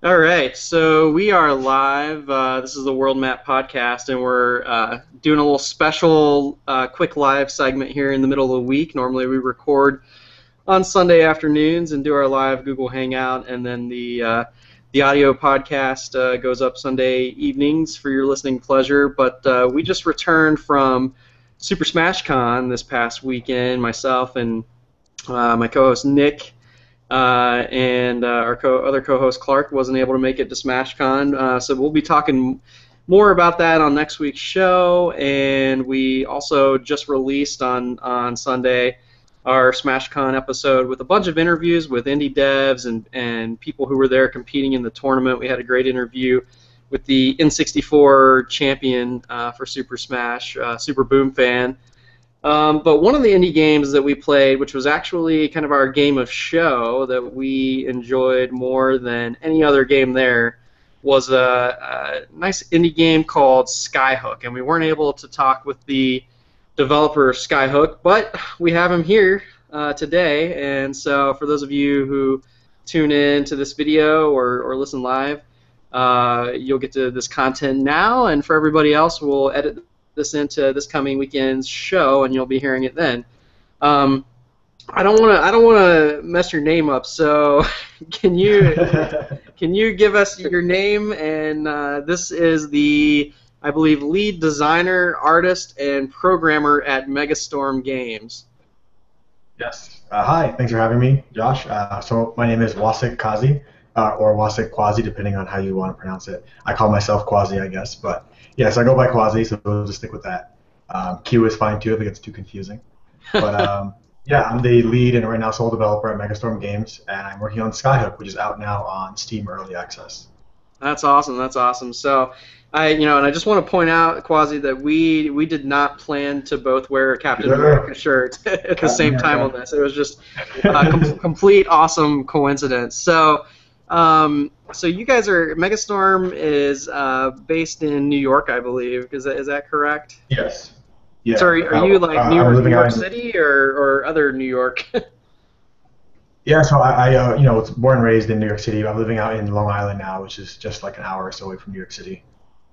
All right, so we are live. This is the World Map Podcast, and we're doing a little special quick live segment here in the middle of the week. Normally we record on Sunday afternoons and do our live Google Hangout, and then the audio podcast goes up Sunday evenings for your listening pleasure. But we just returned from Super Smash Con this past weekend, myself and my co-host Nick. And our other co-host Clark wasn't able to make it to SmashCon, so we'll be talking more about that on next week's show. And we also just released on Sunday our SmashCon episode with a bunch of interviews with indie devs and people who were there competing in the tournament. We had a great interview with the N64 champion for Super Smash, Super Boom fan. But one of the indie games that we played, which was actually kind of our game of show that we enjoyed more than any other game there, was a nice indie game called Skyhook. And we weren't able to talk with the developer of Skyhook, but we have him here today. And so for those of you who tune in to this video or listen live, you'll get to this content now. And for everybody else, we'll edit this into this coming weekend's show, and you'll be hearing it then. I don't want to mess your name up. So, can you give us your name? And this is the, I believe, lead designer, artist, and programmer at Megastorm Games. Yes. Hi. Thanks for having me, Josh. So my name is Wase Qazi, or Wase Qazi, depending on how you want to pronounce it. I call myself Qazi, I guess, but yes, I go by Qazi, so we'll just stick with that. Q is fine too if it gets too confusing. But yeah, I'm the lead and right now sole developer at Megastorm Games, and I'm working on Skyhook, which is out now on Steam Early Access. That's awesome. That's awesome. So, and I just want to point out, Quasi, that we did not plan to both wear a Captain America shirt at the same time on this. It was just a complete awesome coincidence. So, so you guys are, Megastorm is based in New York, I believe. Is that correct? Yes. Yeah. So are you like New York City or other New York? Yeah, so I was born and raised in New York City. I'm living out in Long Island now, which is just like an hour or so away from New York City.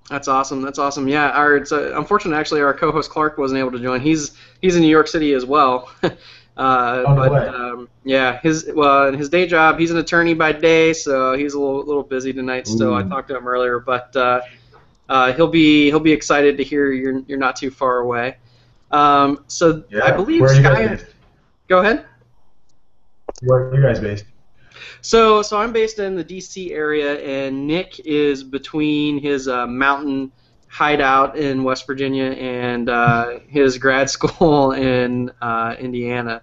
That's awesome. That's awesome. Yeah, it's unfortunate actually our co-host Clark wasn't able to join. He's in New York City as well. Yeah, in his day job, he's an attorney by day, so he's a little busy tonight still. I talked to him earlier, but he'll be excited to hear you're not too far away. So yeah. I believe Sky. Go ahead. Where are you guys based? So I'm based in the D.C. area, and Nick is between his mountain hideout in West Virginia and his grad school in Indiana.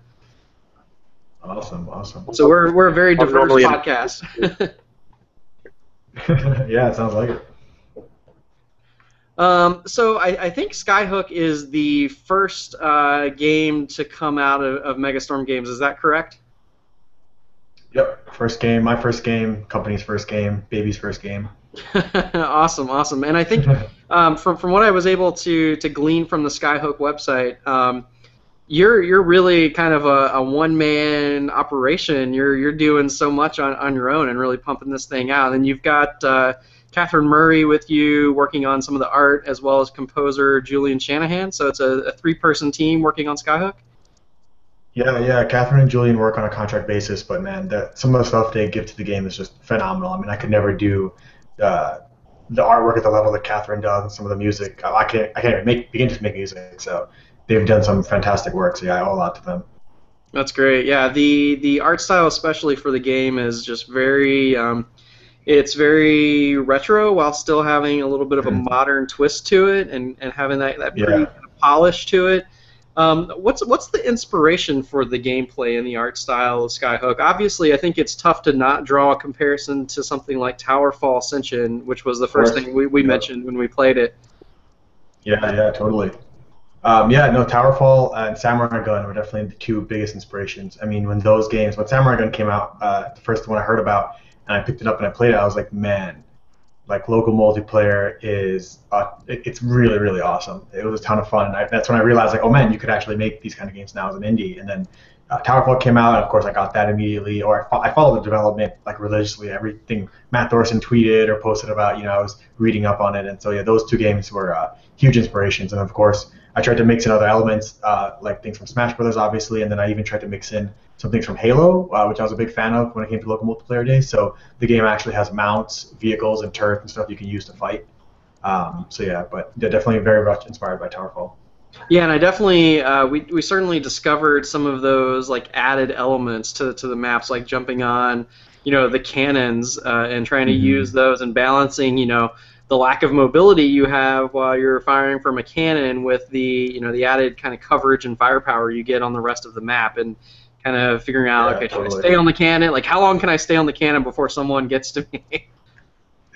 Awesome. So we're a very diverse podcast. Yeah, it sounds like it. So I think Skyhook is the first game to come out of Megastorm Games. Is that correct? Yep. First game, my first game, company's first game, baby's first game. Awesome. And I think from what I was able to glean from the Skyhook website, you're really kind of a one-man operation. You're doing so much on your own and really pumping this thing out. And you've got Catherine Murray with you working on some of the art, as well as composer Julian Shanahan. So it's a three-person team working on Skyhook. Yeah. Catherine and Julian work on a contract basis, but man, some of the stuff they give to the game is just phenomenal. I mean, I could never do the artwork at the level that Catherine does, and some of the music. I can't even begin to make music. So they've done some fantastic work. So yeah, I owe a lot to them. That's great. Yeah, the art style, especially for the game, is just very. It's very retro while still having a little bit of a modern twist to it, and having that pretty kind of polish to it. What's the inspiration for the gameplay and the art style of Skyhook? Obviously, I think it's tough to not draw a comparison to something like Towerfall Ascension, which was the first thing we mentioned when we played it. Yeah, totally. Towerfall and Samurai Gun were definitely the two biggest inspirations. I mean, when Samurai Gun came out, the first one I heard about, and I picked it up and I played it, I was like, man, like local multiplayer is it's really, really awesome. It was a ton of fun. And that's when I realized, like, oh man, you could actually make these kind of games now as an indie. And then Towerfall came out, and of course I got that immediately. Or I followed the development like religiously. Everything Matt Thorson tweeted or posted about, I was reading up on it. And so yeah, those two games were huge inspirations. And of course, I tried to mix in other elements like things from Smash Brothers, obviously, and then I even tried to mix in some things from Halo, which I was a big fan of when it came to local multiplayer days. So the game actually has mounts, vehicles, and turrets and stuff you can use to fight. So yeah, but yeah, definitely very much inspired by Towerfall. Yeah, and I definitely we certainly discovered some of those like added elements to the maps, like jumping on, the cannons and trying to use those and balancing, the lack of mobility you have while you're firing from a cannon with the added kind of coverage and firepower you get on the rest of the map, and kind of figuring out, okay, should I stay on the cannon? Like, how long can I stay on the cannon before someone gets to me?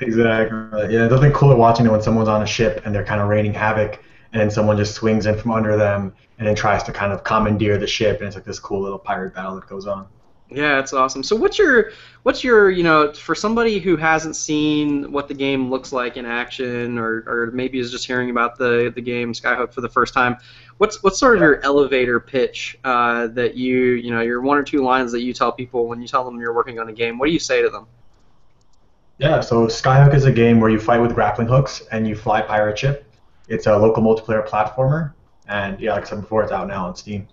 Exactly. Yeah, it's been cooler watching it when someone's on a ship and they're kind of raining havoc, and then someone just swings in from under them and then tries to kind of commandeer the ship, and it's like this cool little pirate battle that goes on. Yeah, it's awesome. So what's your for somebody who hasn't seen what the game looks like in action, or maybe is just hearing about the game Skyhook for the first time, what's sort of your elevator pitch that your one or two lines that you tell people when you tell them you're working on a game? What do you say to them? Yeah, so Skyhook is a game where you fight with grappling hooks and you fly pirate ship. It's a local multiplayer platformer, and yeah, like I said before, it's out now on Steam.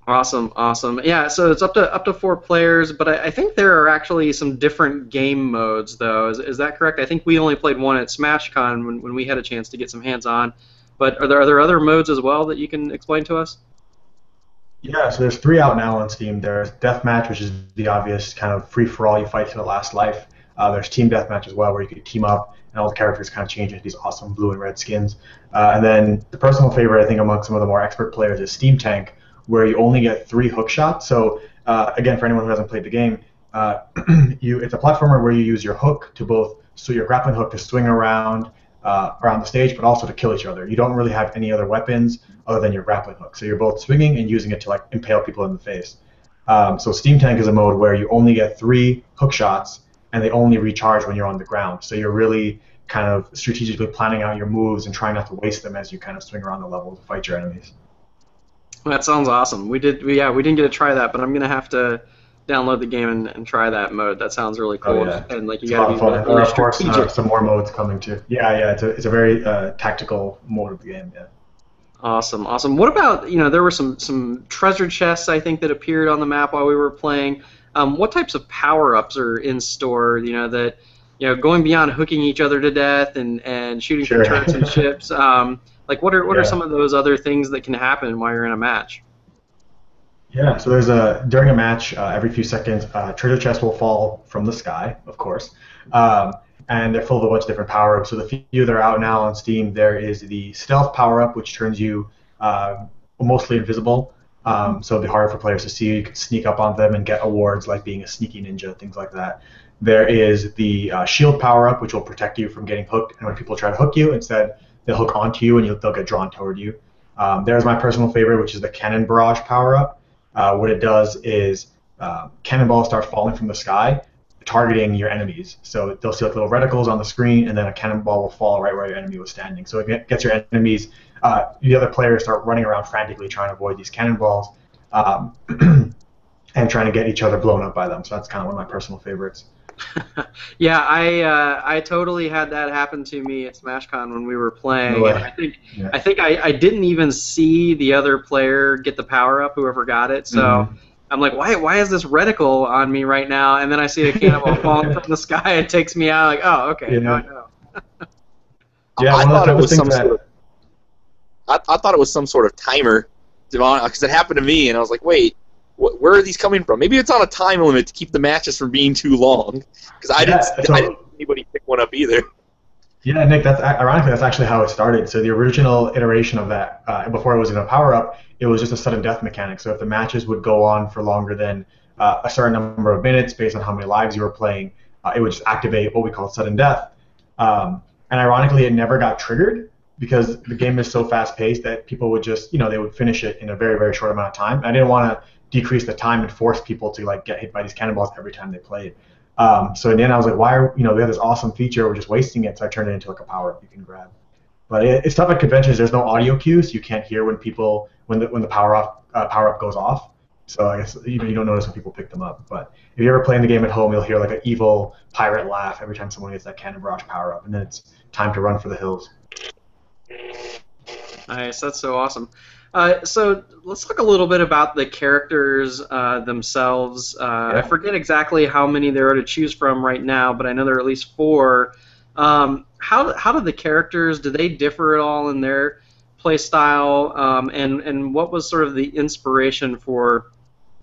Awesome, awesome. Yeah, so it's up to 4 players, but I think there are actually some different game modes, though. Is that correct? I think we only played one at SmashCon when we had a chance to get some hands on. But are there other modes as well that you can explain to us? Yeah, so there's 3 out now on Steam. There's Deathmatch, which is the obvious kind of free-for-all, you fight to the last life. There's Team Deathmatch as well, where you can team up, and all the characters kind of change into these awesome blue and red skins. And then the personal favorite, I think, among some of the more expert players is Steam Tank, where you only get 3 hook shots. So again, for anyone who hasn't played the game, it's a platformer where you use your hook to your grappling hook to swing around the stage, but also to kill each other. You don't really have any other weapons other than your grappling hook. So you're both swinging and using it to like impale people in the face. So Steam Tank is a mode where you only get 3 hook shots, and they only recharge when you're on the ground. So you're really kind of strategically planning out your moves and trying not to waste them as you kind of swing around the level to fight your enemies. That sounds awesome. We didn't get to try that, but I'm gonna have to download the game and try that mode. That sounds really cool. Oh, yeah. And like you It's a gotta lot be of fun. really Of course, strategic. some more modes coming too. Yeah, it's a very tactical mode of the game. Yeah. Awesome, awesome. What about, there were some treasure chests, I think, that appeared on the map while we were playing. What types of power-ups are in store, that, going beyond hooking each other to death and shooting from turrets and ships, like what are some of those other things that can happen while you're in a match? Yeah, so during a match, every few seconds, treasure chests will fall from the sky, of course, and they're full of a bunch of different power-ups. So the few that are out now on Steam, there is the stealth power-up, which turns you mostly invisible. So it'll be harder for players to see you. You can sneak up on them and get awards like being a sneaky ninja, things like that. There is the shield power-up, which will protect you from getting hooked, and when people try to hook you, instead they'll hook onto you and they'll get drawn toward you. There's my personal favorite, which is the cannon barrage power-up. What it does is cannonballs start falling from the sky, targeting your enemies. So they'll see like little reticles on the screen, and then a cannonball will fall right where your enemy was standing. So it gets your enemies, the other players start running around frantically trying to avoid these cannonballs and trying to get each other blown up by them. So that's kind of one of my personal favorites. Yeah, I totally had that happen to me at SmashCon when we were playing. No way. And I think I didn't even see the other player get the power up, whoever got it. So I'm like, why is this reticle on me right now? And then I see a cannonball falling from the sky. It takes me out. Like, oh, okay, now I know. Yeah, I thought it was some that... sort of. I thought it was some sort of timer, because it happened to me, and I was like, wait. Where are these coming from? Maybe it's on a time limit to keep the matches from being too long. Because I didn't see anybody pick one up either. Yeah, Nick, ironically, that's actually how it started. So the original iteration of that, before it was in a power-up, it was just a sudden death mechanic. So if the matches would go on for longer than a certain number of minutes, based on how many lives you were playing, it would just activate what we call sudden death. And ironically, it never got triggered because the game is so fast-paced that people would just, they would finish it in a very, very short amount of time. I didn't want to decrease the time and force people to like get hit by these cannonballs every time they played. So in the end, I was like, we have this awesome feature, we're just wasting it. So I turned it into like a power-up you can grab. But it's tough at conventions. There's no audio cues. You can't hear when the power-up goes off. So I guess you don't notice when people pick them up. But if you're ever playing the game at home, you'll hear like an evil pirate laugh every time someone gets that cannon barrage power up, and then it's time to run for the hills. Nice, that's so awesome. So let's talk a little bit about the characters themselves. I forget exactly how many there are to choose from right now, but I know there are at least 4. How do the characters, do they differ at all in their play style? And what was sort of the inspiration for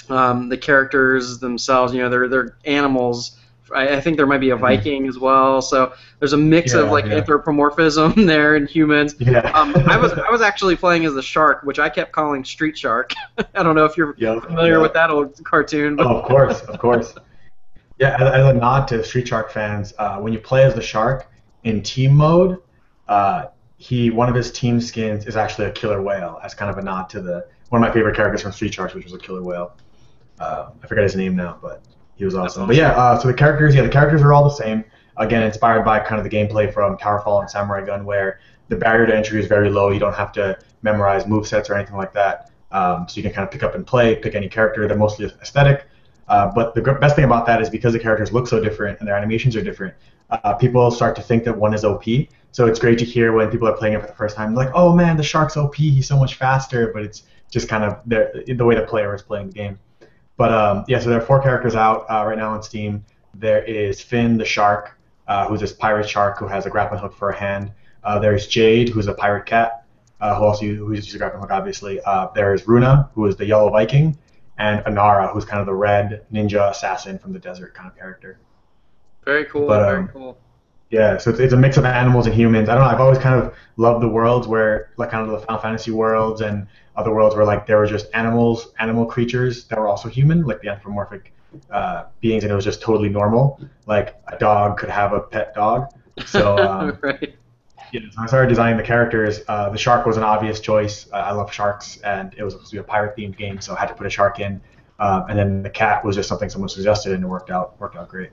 the characters themselves? You know, they're animals. I think there might be a Viking as well. So there's a mix of like anthropomorphism there and humans. Yeah. I was actually playing as the shark, which I kept calling Street Shark. I don't know if you're familiar with that old cartoon. But... Oh, of course. Yeah, as a nod to Street Shark fans, when you play as the shark in team mode, one of his team skins is actually a killer whale, as kind of a nod to one of my favorite characters from Street Sharks, which was a killer whale. I forget his name now, but he was awesome. But yeah, so the characters are all the same. Again, inspired by kind of the gameplay from Towerfall and Samurai Gun, where the barrier to entry is very low. You don't have to memorize movesets or anything like that. So you can kind of pick up and play, pick any character. They're mostly aesthetic. But the best thing about that is because the characters look so different and their animations are different, people start to think that one is OP. So it's great to hear when people are playing it for the first time, like, oh man, the shark's OP, he's so much faster, but it's just kind of the way the player is playing the game. But so there are 4 characters out right now on Steam. There is Finn the shark, who's this pirate shark who has a grappling hook for a hand. There's Jade, who's a pirate cat, who uses a grappling hook, obviously. There's Runa, who is the yellow Viking, and Anara, who's kind of the red ninja assassin from the desert kind of character. Very cool. Very cool. Yeah, so it's a mix of animals and humans. I don't know. I've always kind of loved the worlds where, like, kind of the Final Fantasy worlds and other worlds where, like, there were just animal creatures that were also human, like the anthropomorphic beings, and it was just totally normal. Like a dog could have a pet dog. So right. Yeah, so I started designing the characters. The shark was an obvious choice. I love sharks, and it was supposed to be a pirate-themed game, so I had to put a shark in. And then the cat was just something someone suggested, and it worked out great.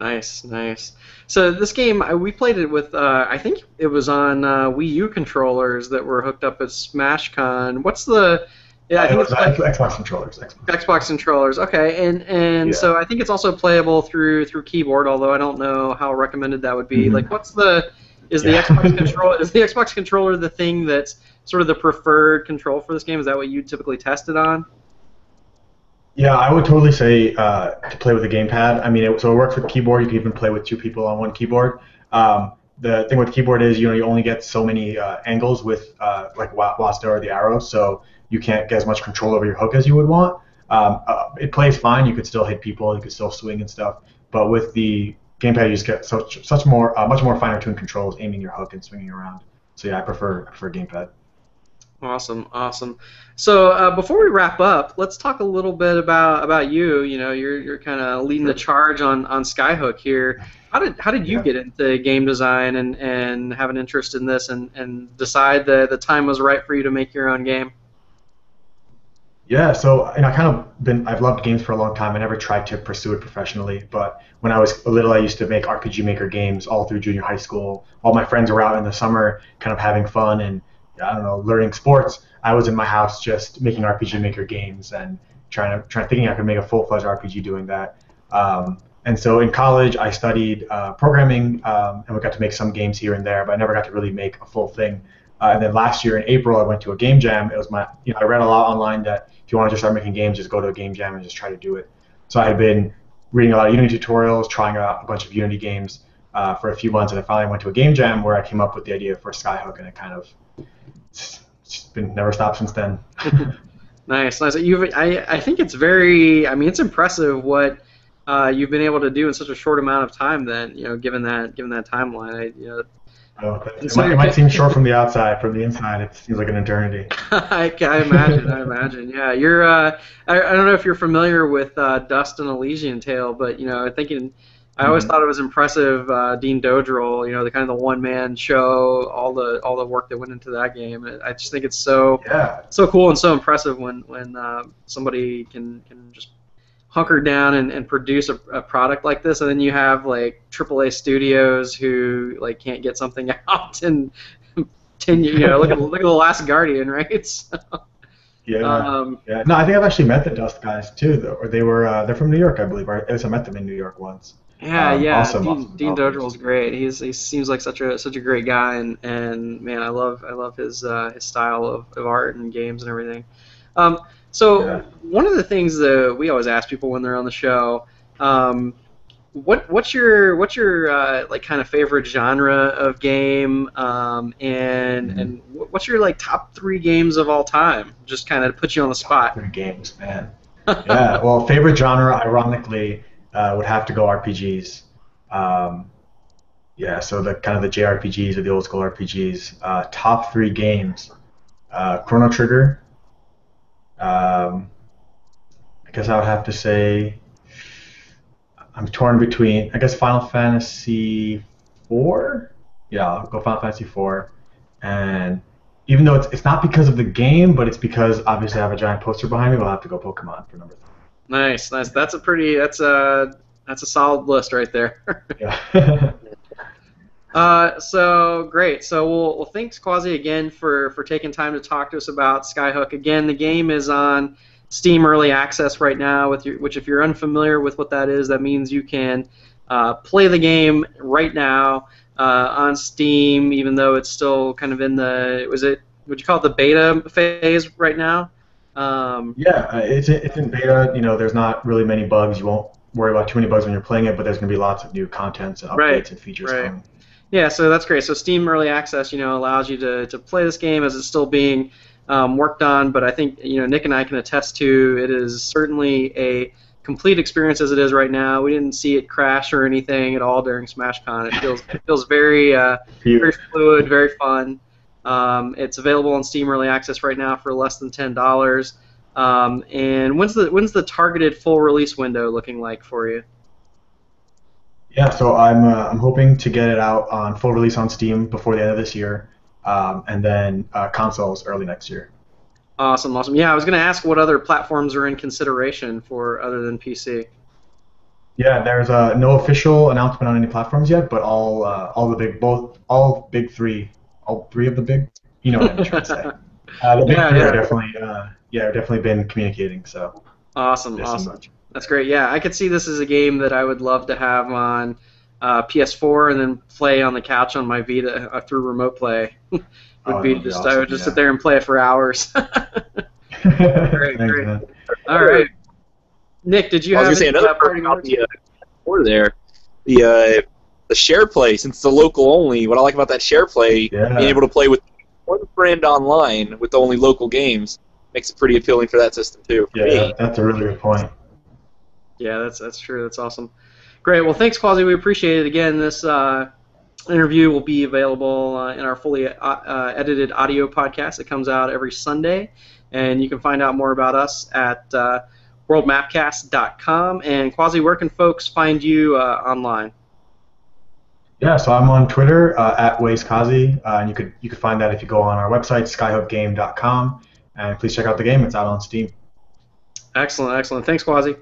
Nice. So this game, we played it with, I think it was on Wii U controllers that were hooked up at SmashCon. What's the... Yeah, I think it's Xbox controllers. Xbox controllers. Okay, and so I think it's also playable through keyboard, although I don't know how recommended that would be. Mm-hmm. Like, is the Xbox controller the thing that's sort of the preferred control for this game? Is that what you typically test it on? Yeah, I would totally say to play with a gamepad. I mean, so it works with keyboard. You can even play with 2 people on one keyboard. The thing with keyboard is, you only get so many angles with like WASD or the arrow, so you can't get as much control over your hook as you would want. It plays fine. You could still hit people. You could still swing and stuff. But with the gamepad, you just get much more finer-tuned controls, aiming your hook and swinging around. So yeah, I prefer gamepad. Awesome. So before we wrap up, let's talk a little bit about you. You're kind of leading the charge on Skyhook here. How did you get into game design and have an interest in this and decide that the time was right for you to make your own game? Yeah, so I've loved games for a long time. I never tried to pursue it professionally, but when I was little, I used to make RPG Maker games all through junior high school. All my friends were out in the summer, kind of having fun and learning sports. I was in my house just making RPG Maker games and thinking I could make a full-fledged RPG doing that. And so in college, I studied programming, and we got to make some games here and there, but I never got to really make a full thing. And then last year in April, I went to a game jam. It was I read a lot online that if you want to just start making games, just go to a game jam and just try to do it. So I had been reading a lot of Unity tutorials, trying out a bunch of Unity games for a few months, and I finally went to a game jam where I came up with the idea for Skyhook, and it kind of never stopped since then. Nice. I think it's it's impressive what you've been able to do in such a short amount of time. Then given that timeline, it might seem short from the outside. From the inside, it seems like an eternity. I imagine. Yeah, you're. I don't know if you're familiar with Dust and Elysian Tale, but I always thought it was impressive. Dean Dodrell, the kind of the one-man show, all the work that went into that game. I just think it's so cool and so impressive when somebody can just hunker down and produce a product like this, and then you have like AAA studios who can't get something out in 10 years. Look at The Last Guardian, right? So. Yeah. No, I think I've actually met the Dust guys too, though. Or they're from New York, I believe. Right? At least I met them in New York once. Yeah. Awesome Dean developers. Dogeral's great. He seems like such a great guy, and man, I love his style of art and games and everything. So Yeah. one of the things that we always ask people when they're on the show, what's your like kind of favorite genre of game, and what's your like top 3 games of all time? Just kind of put you on the Top spot. 3 games, man. Yeah. Well, favorite genre, ironically, would have to go RPGs. Um, yeah. So the kind of the JRPGs or the old school RPGs. Top 3 games. Chrono Trigger. Um, I guess I would have to say I'm torn between, I guess, Final Fantasy 4. Yeah, I'll go Final Fantasy 4. And even though it's not because of the game, but it's because obviously I have a giant poster behind me, we'll have to go Pokemon for number 3. Nice. That's a solid list right there. Yeah. So great. So well, thanks Quasi again for taking time to talk to us about Skyhook. Again, the game is on Steam Early Access right now. Which, if you're unfamiliar with what that is, that means you can play the game right now on Steam, even though it's still kind of in the would you call it the beta phase right now? Yeah, it's in beta. You know, there's not really many bugs. You won't worry about too many bugs when you're playing it, but there's going to be lots of new contents and updates and features Right. coming. Yeah, so that's great. So Steam Early Access, allows you to play this game as it's still being worked on. But I think Nick and I can attest to it is certainly a complete experience as it is right now. We didn't see it crash or anything at all during SmashCon. It feels very very fluid, very fun. It's available on Steam Early Access right now for less than $10. And when's the targeted full release window looking like for you? Yeah, so I'm hoping to get it out on full release on Steam before the end of this year, and then consoles early next year. Awesome. Yeah, I was going to ask what other platforms are in consideration for other than PC. Yeah, there's no official announcement on any platforms yet, but all big three, all 3 of the big, you know what I'm trying to say. The big 3 are definitely been communicating. So awesome. That's great. Yeah, I could see this as a game that I would love to have on PS4 and then play on the couch on my Vita through remote play. I would just sit there and play it for hours. Great. Man. All right, Nick, did you have say another part about the order there? The share play, since it's a local only. What I like about that share play, being able to play with one friend online with only local games, makes it pretty appealing for that system too. Yeah, that's a really good point. Yeah, that's true. That's awesome. Great. Well, thanks, Quasi. We appreciate it. Again, this interview will be available in our fully edited audio podcast. It comes out every Sunday, and you can find out more about us at worldmapcast.com. And Quasi, where can folks find you online? Yeah, so I'm on Twitter at Wase Qazi, and you could find that if you go on our website, skyhookgame.com, and please check out the game. It's out on Steam. Excellent. Thanks, Quasi.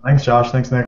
Thanks, Josh. Thanks, Nick.